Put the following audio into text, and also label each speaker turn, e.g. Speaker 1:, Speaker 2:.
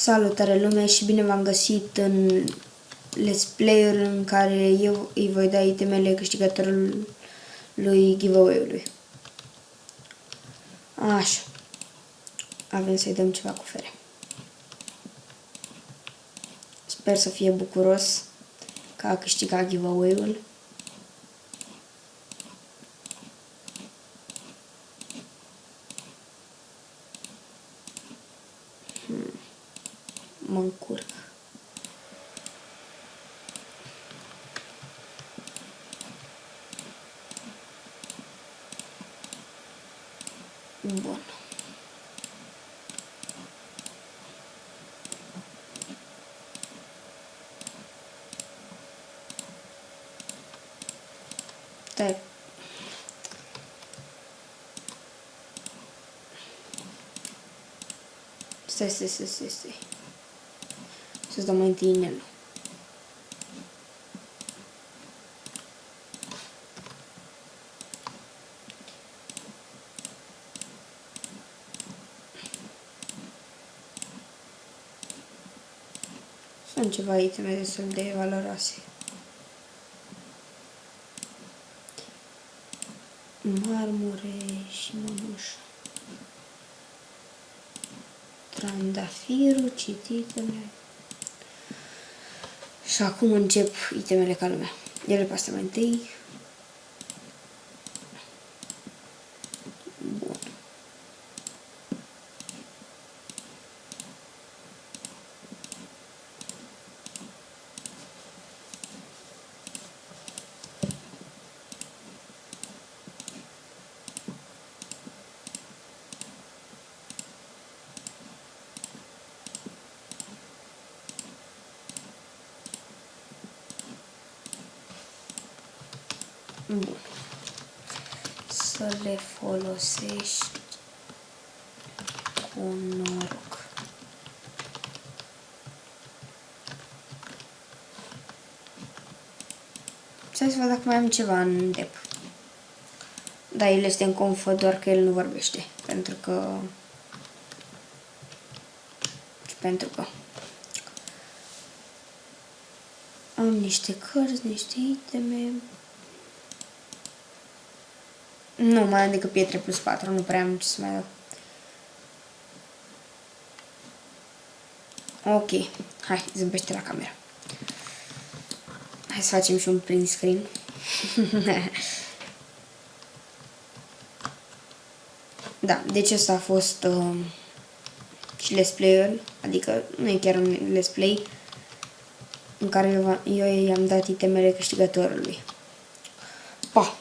Speaker 1: Salutare lume și bine v-am găsit în Let's Play-ul în care eu îi voi da itemele câștigătorului giveaway-ului. Așa. Avem să-i dăm ceva cu fere. Sper să fie bucuros că a câștigat giveaway-ul. Mă încurc. Bun. Stai. Stai. Să-ți dau mai întâi inelul. Sunt ceva iteme destul de valoroase. Marmure și mănușă. Trandafirul, cititele. Și acum încep itemele ca lumea. Ele pe astea mai întâi. Bun. Bun. Să le folosești cu noroc. Stai să văd dacă mai am ceva în dep. Da, el este în confă, doar că el nu vorbește. Pentru că am niște cărți, niște iteme. Nu mai am decât pietre plus 4, nu prea am ce să mai dau. Ok, hai, zâmbește la camera. Hai să facem și un print screen. Da, deci ăsta a fost și let's play-ul, adică nu e chiar un let's play, în care eu i-am dat itemele câștigătorului. Pa!